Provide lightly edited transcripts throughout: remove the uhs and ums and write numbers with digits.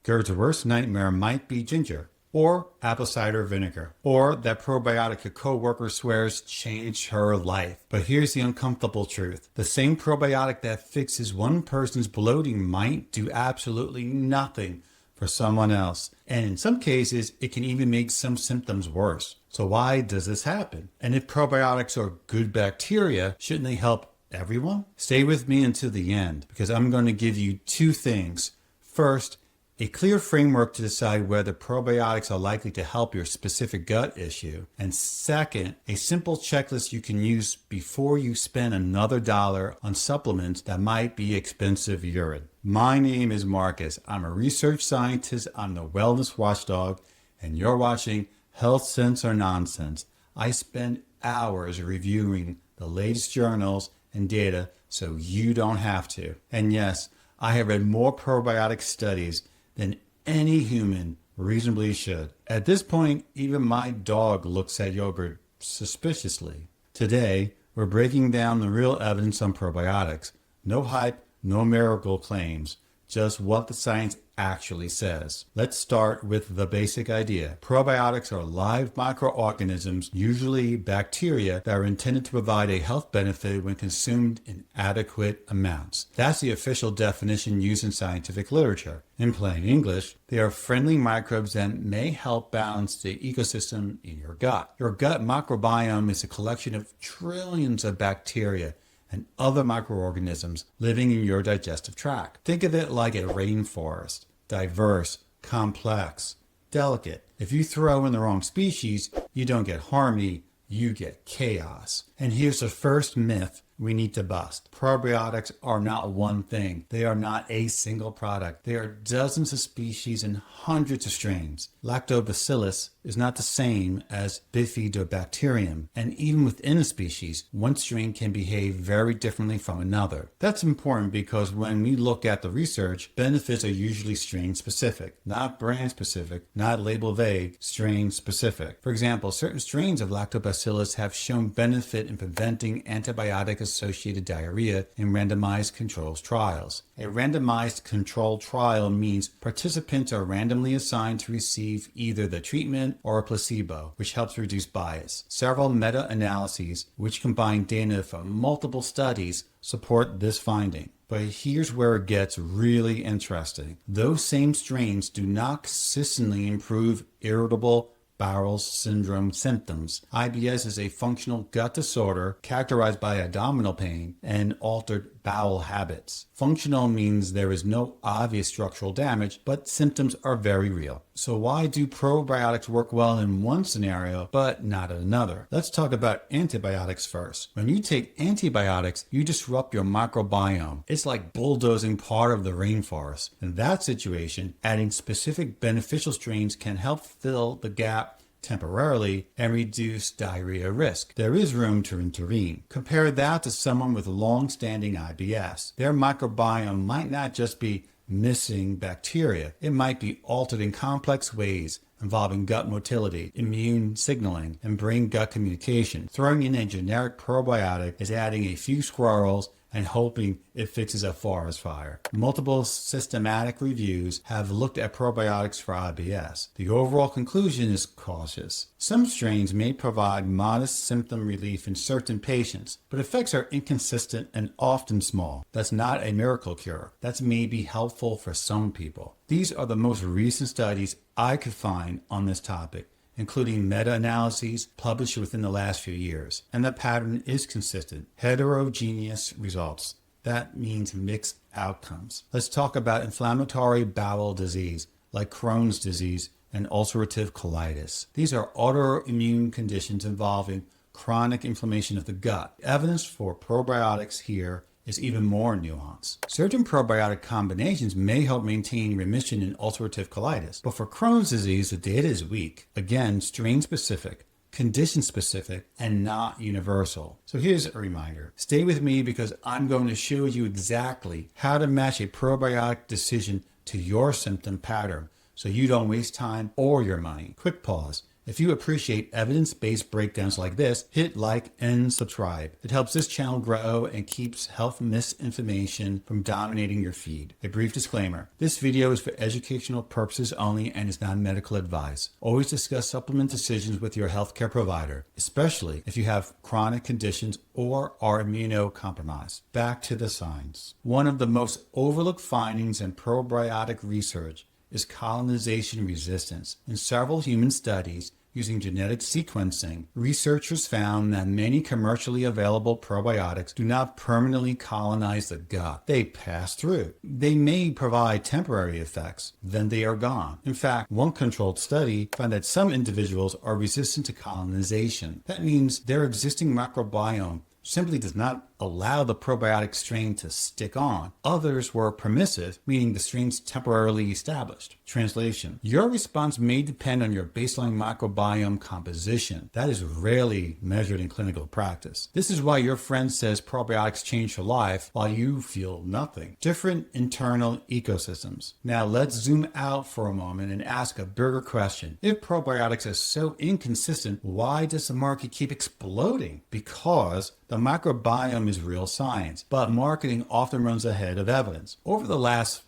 GERD's worst nightmare might be ginger, or apple cider vinegar, or that probiotic a coworker swears changed her life. But here's the uncomfortable truth. The same probiotic that fixes one person's bloating might do absolutely nothing for someone else. And in some cases, it can even make some symptoms worse. So why does this happen? And if probiotics are good bacteria, shouldn't they help everyone? Stay with me until the end, because I'm going to give you two things. First, a clear framework to decide whether probiotics are likely to help your specific gut issue. And second, a simple checklist you can use before you spend another dollar on supplements that might be expensive urine. My name is Marcus. I'm a research scientist. I'm the wellness watchdog, and you're watching Health Sense or Nonsense. I spend hours reviewing the latest journals and data so you don't have to. And yes, I have read more probiotic studies than any human reasonably should. At this point, even my dog looks at yogurt suspiciously. Today, we're breaking down the real evidence on probiotics. No hype, no miracle claims, just what the science actually says. Let's start with the basic idea. Probiotics are live microorganisms, usually bacteria, that are intended to provide a health benefit when consumed in adequate amounts. That's the official definition used in scientific literature. In plain English, they are friendly microbes that may help balance the ecosystem in your gut. Your gut microbiome is a collection of trillions of bacteria and other microorganisms living in your digestive tract. Think of it like a rainforest, diverse, complex, delicate. If you throw in the wrong species, you don't get harmony, you get chaos. And here's the first myth we need to bust. Probiotics are not one thing. They are not a single product. There are dozens of species and hundreds of strains. Lactobacillus is not the same as Bifidobacterium, and even within a species, one strain can behave very differently from another. That's important because when we look at the research, benefits are usually strain specific, not brand specific, not label vague, strain specific. For example, certain strains of Lactobacillus have shown benefit in preventing antibiotic-associated diarrhea in randomized controlled trials. A randomized controlled trial means participants are randomly assigned to receive either the treatment or a placebo, which helps reduce bias. Several meta-analyses, which combine data from multiple studies, support this finding. But here's where it gets really interesting. Those same strains do not consistently improve irritable bowel syndrome symptoms. IBS is a functional gut disorder characterized by abdominal pain and altered bowel habits. Functional means there is no obvious structural damage, but symptoms are very real. So why do probiotics work well in one scenario, but not in another? Let's talk about antibiotics first. When you take antibiotics, you disrupt your microbiome. It's like bulldozing part of the rainforest. In that situation, adding specific beneficial strains can help fill the gap temporarily and reduce diarrhea risk. There is room to intervene. Compare that to someone with long-standing IBS. Their microbiome might not just be missing bacteria. It might be altered in complex ways involving gut motility, immune signaling, and brain-gut communication. Throwing in a generic probiotic is adding a few squirrels and hoping it fixes a forest fire. Multiple systematic reviews have looked at probiotics for IBS. The overall conclusion is cautious. Some strains may provide modest symptom relief in certain patients, but effects are inconsistent and often small. That's not a miracle cure. That's maybe helpful for some people. These are the most recent studies I could find on this topic, including meta-analyses published within the last few years. And the pattern is consistent. Heterogeneous results. That means mixed outcomes. Let's talk about inflammatory bowel disease, like Crohn's disease and ulcerative colitis. These are autoimmune conditions involving chronic inflammation of the gut. Evidence for probiotics here is even more nuanced. Certain probiotic combinations may help maintain remission in ulcerative colitis, but for Crohn's disease, the data is weak. Again, strain-specific, condition-specific, and not universal. So here's a reminder. Stay with me because I'm going to show you exactly how to match a probiotic decision to your symptom pattern so you don't waste time or your money. Quick pause. If you appreciate evidence-based breakdowns like this, hit like and subscribe. It helps this channel grow and keeps health misinformation from dominating your feed. A brief disclaimer. This video is for educational purposes only and is not medical advice. Always discuss supplement decisions with your healthcare provider, especially if you have chronic conditions or are immunocompromised. Back to the science. One of the most overlooked findings in probiotic research is colonization resistance. In several human studies using genetic sequencing, researchers found that many commercially available probiotics do not permanently colonize the gut. They pass through. They may provide temporary effects, then they are gone. In fact, one controlled study found that some individuals are resistant to colonization. That means their existing microbiome simply does not allow the probiotic strain to stick on. Others were permissive, meaning the strain's temporarily established. Translation: your response may depend on your baseline microbiome composition. That is rarely measured in clinical practice. This is why your friend says probiotics change your life while you feel nothing. Different internal ecosystems. Now let's zoom out for a moment and ask a bigger question. If probiotics are so inconsistent, why does the market keep exploding? Because the microbiome is real science, but marketing often runs ahead of evidence. Over the last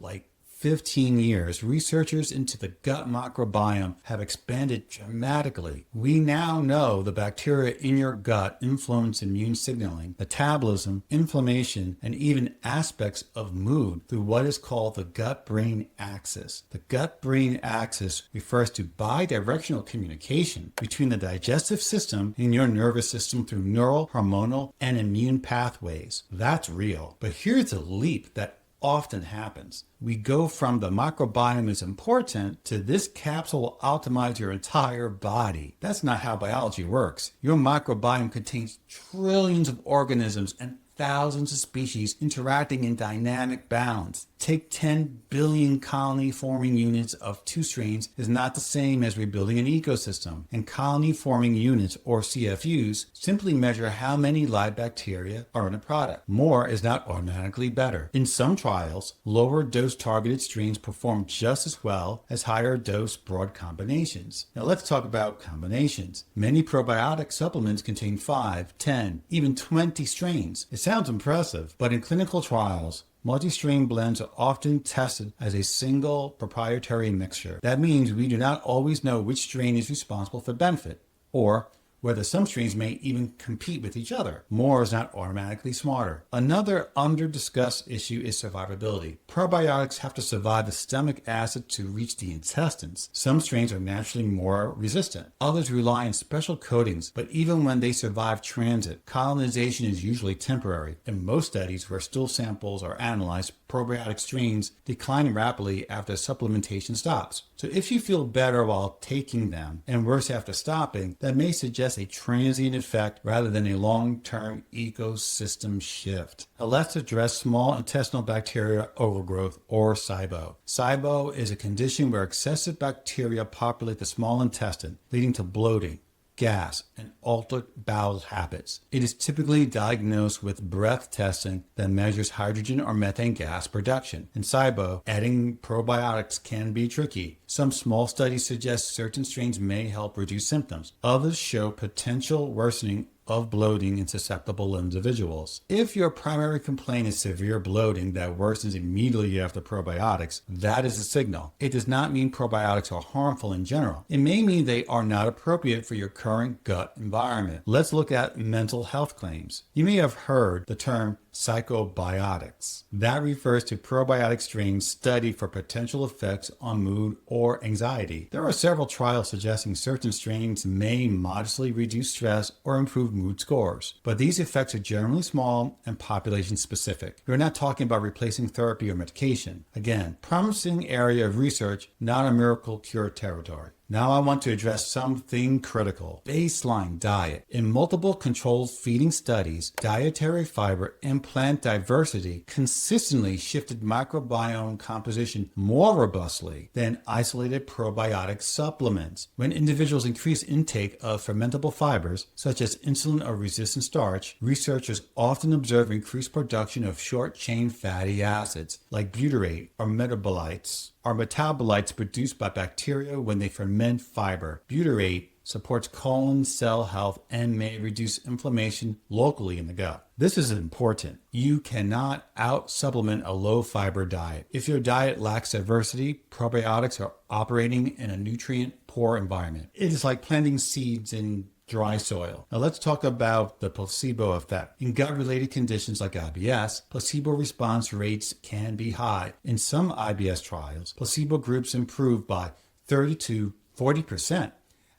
15 years, researchers into the gut microbiome have expanded dramatically. We now know the bacteria in your gut influence immune signaling, metabolism, inflammation, and even aspects of mood through what is called the gut-brain axis. The gut-brain axis refers to bidirectional communication between the digestive system and your nervous system through neural, hormonal, and immune pathways. That's real. But here's a leap that often happens. We go from the microbiome is important to this capsule will optimize your entire body. That's not how biology works. Your microbiome contains trillions of organisms and thousands of species interacting in dynamic balance. Take 10 billion colony-forming units of two strains is not the same as rebuilding an ecosystem. And colony-forming units, or CFUs, simply measure how many live bacteria are in a product. More is not automatically better. In some trials, lower dose targeted strains perform just as well as higher dose broad combinations. Now let's talk about combinations. Many probiotic supplements contain 5, 10, even 20 strains. It sounds impressive, but in clinical trials, multi-strain blends are often tested as a single proprietary mixture. That means we do not always know which strain is responsible for benefit, or whether some strains may even compete with each other. More is not automatically smarter. Another under-discussed issue is survivability. Probiotics have to survive the stomach acid to reach the intestines. Some strains are naturally more resistant. Others rely on special coatings, but even when they survive transit, colonization is usually temporary. In most studies where stool samples are analyzed, probiotic strains decline rapidly after supplementation stops. So if you feel better while taking them and worse after stopping, that may suggest a transient effect rather than a long-term ecosystem shift. Now let's address small intestinal bacteria overgrowth, or SIBO. SIBO is a condition where excessive bacteria populate the small intestine, leading to bloating, gas, and altered bowel habits. It is typically diagnosed with breath testing that measures hydrogen or methane gas production. In SIBO, adding probiotics can be tricky. Some small studies suggest certain strains may help reduce symptoms. Others show potential worsening of bloating in susceptible individuals. If your primary complaint is severe bloating that worsens immediately after probiotics, that is a signal. It does not mean probiotics are harmful in general. It may mean they are not appropriate for your current gut environment. Let's look at mental health claims. You may have heard the term Psychobiotics. That refers to probiotic strains studied for potential effects on mood or anxiety. There are several trials suggesting certain strains may modestly reduce stress or improve mood scores, but these effects are generally small and population specific. We're not talking about replacing therapy or medication. Again, promising area of research, not a miracle cure territory. Now I want to address something critical: baseline diet. In multiple controlled feeding studies, dietary fiber and plant diversity consistently shifted microbiome composition more robustly than isolated probiotic supplements. When individuals increase intake of fermentable fibers, such as insulin or resistant starch, researchers often observe increased production of short-chain fatty acids like butyrate or metabolites, are metabolites produced by bacteria when they ferment fiber. Butyrate supports colon cell health and may reduce inflammation locally in the gut. This is important. You cannot out-supplement a low-fiber diet. If your diet lacks diversity, probiotics are operating in a nutrient-poor environment. It is like planting seeds in dry soil. Now let's talk about the placebo effect. In gut-related conditions like IBS, placebo response rates can be high. In some IBS trials, placebo groups improve by 30 to 40%.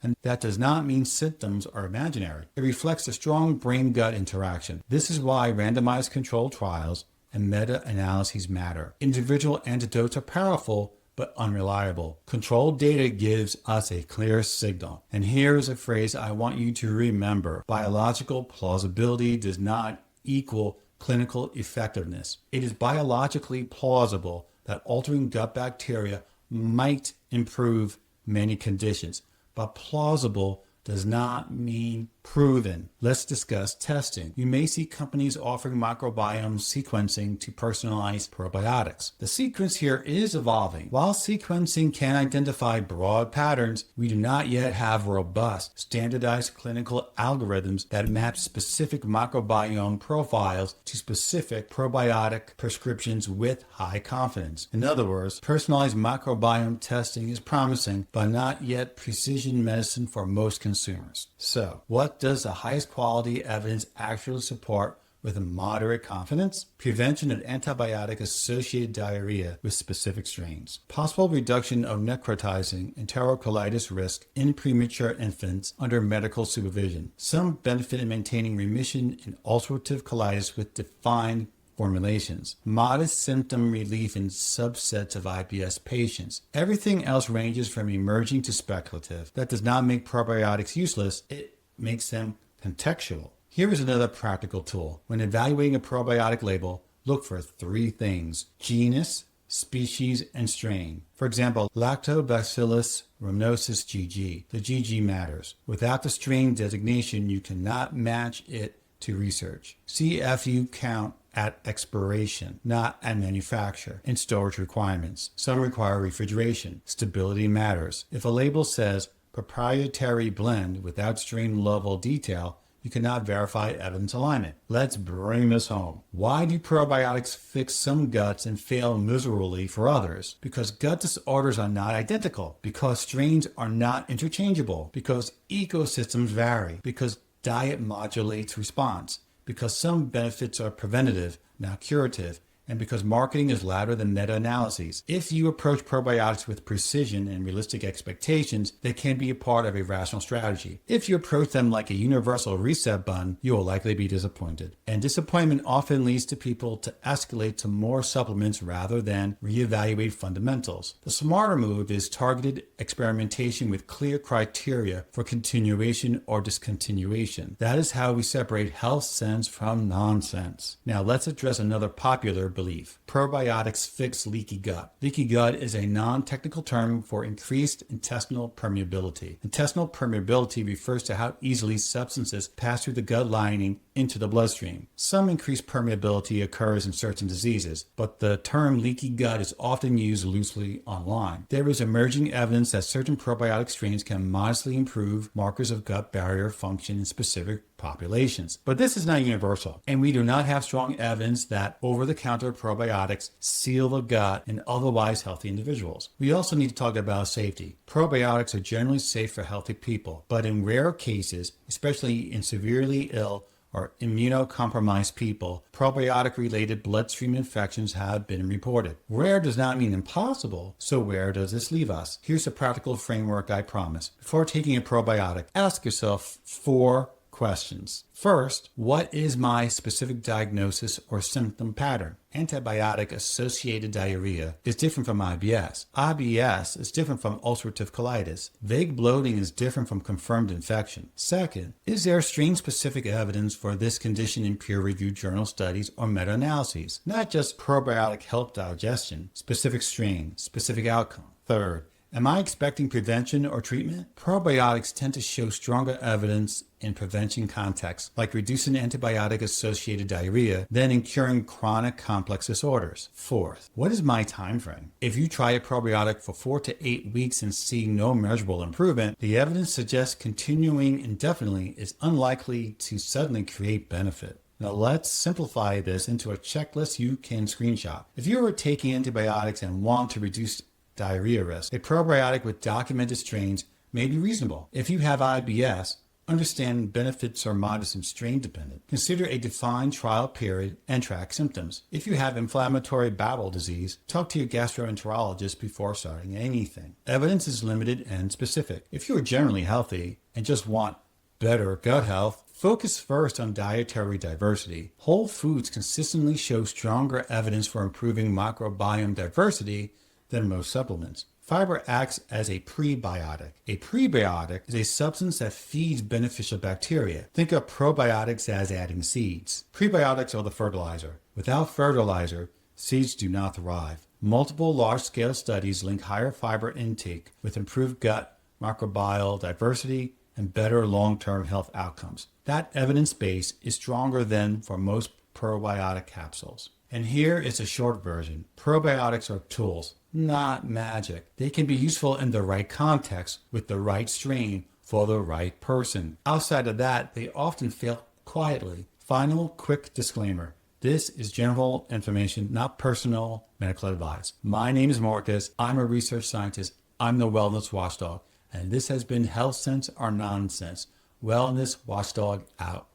And that does not mean symptoms are imaginary. It reflects a strong brain-gut interaction. This is why randomized controlled trials and meta-analyses matter. Individual antidotes are powerful, but unreliable. Controlled data gives us a clear signal. And here is a phrase I want you to remember. Biological plausibility does not equal clinical effectiveness. It is biologically plausible that altering gut bacteria might improve many conditions, but plausible does not mean proven. Let's discuss testing. You may see companies offering microbiome sequencing to personalize probiotics. The sequence here is evolving. While sequencing can identify broad patterns, we do not yet have robust, standardized clinical algorithms that map specific microbiome profiles to specific probiotic prescriptions with high confidence. In other words, personalized microbiome testing is promising, but not yet precision medicine for most consumers. So, what does the highest quality evidence actually support with a moderate confidence? Prevention of antibiotic-associated diarrhea with specific strains. Possible reduction of necrotizing enterocolitis risk in premature infants under medical supervision. Some benefit in maintaining remission in ulcerative colitis with defined formulations. Modest symptom relief in subsets of IBS patients. Everything else ranges from emerging to speculative. That does not make probiotics useless. It makes them contextual. Here is another practical tool. When evaluating a probiotic label, look for three things: genus, species, and strain. For example, Lactobacillus rhamnosus GG. The GG matters. Without the strain designation, you cannot match it to research. CFU count at expiration, not at manufacture, and storage requirements. Some require refrigeration. Stability matters. If a label says proprietary blend without strain level detail, you cannot verify evidence alignment. Let's bring this home. Why do probiotics fix some guts and fail miserably for others? Because gut disorders are not identical. Because strains are not interchangeable. Because ecosystems vary. Because diet modulates response. Because some benefits are preventative, not curative, and because marketing is louder than meta-analyses. If you approach probiotics with precision and realistic expectations, they can be a part of a rational strategy. If you approach them like a universal reset button, you will likely be disappointed. And disappointment often leads to people to escalate to more supplements rather than reevaluate fundamentals. The smarter move is targeted experimentation with clear criteria for continuation or discontinuation. That is how we separate health sense from nonsense. Now let's address another popular belief. Probiotics fix leaky gut. Leaky gut is a non-technical term for increased intestinal permeability. Intestinal permeability refers to how easily substances pass through the gut lining into the bloodstream. Some increased permeability occurs in certain diseases, but the term leaky gut is often used loosely online. There is emerging evidence that certain probiotic strains can modestly improve markers of gut barrier function in specific populations. But this is not universal, and we do not have strong evidence that over-the-counter probiotics seal the gut in otherwise healthy individuals. We also need to talk about safety. Probiotics are generally safe for healthy people, but in rare cases, especially in severely ill or immunocompromised people, probiotic-related bloodstream infections have been reported. Rare does not mean impossible, so where does this leave us? Here's a practical framework I promise. Before taking a probiotic, ask yourself 4 questions. First, what is my specific diagnosis or symptom pattern? Antibiotic-associated diarrhea is different from IBS. IBS is different from ulcerative colitis. Vague bloating is different from confirmed infection. Second, is there strain-specific evidence for this condition in peer-reviewed journal studies or meta-analyses? Not just probiotic help digestion, specific strain, specific outcome. Third, Am I expecting prevention or treatment? Probiotics tend to show stronger evidence in prevention contexts, like reducing antibiotic-associated diarrhea, than in curing chronic complex disorders. Fourth, what is my time frame? If you try a probiotic for 4 to 8 weeks and see no measurable improvement, the evidence suggests continuing indefinitely is unlikely to suddenly create benefit. Now let's simplify this into a checklist you can screenshot. If you are taking antibiotics and want to reduce diarrhea risk, a probiotic with documented strains may be reasonable. If you have IBS, understand benefits are modest and strain dependent. Consider a defined trial period and track symptoms. If you have inflammatory bowel disease, talk to your gastroenterologist before starting anything. Evidence is limited and specific. If you are generally healthy and just want better gut health, focus first on dietary diversity. Whole foods consistently show stronger evidence for improving microbiome diversity than most supplements. Fiber acts as a prebiotic. A prebiotic is a substance that feeds beneficial bacteria. Think of probiotics as adding seeds. Prebiotics are the fertilizer. Without fertilizer, seeds do not thrive. Multiple large-scale studies link higher fiber intake with improved gut microbiome diversity and better long-term health outcomes. That evidence base is stronger than for most probiotic capsules. And here is a short version. Probiotics are tools, not magic. They can be useful in the right context with the right strain for the right person. Outside of that, they often fail quietly. Final quick disclaimer. This is general information, not personal medical advice. My name is Marcus. I'm a research scientist. I'm the wellness watchdog. And this has been Health Sense or Nonsense. Wellness Watchdog out.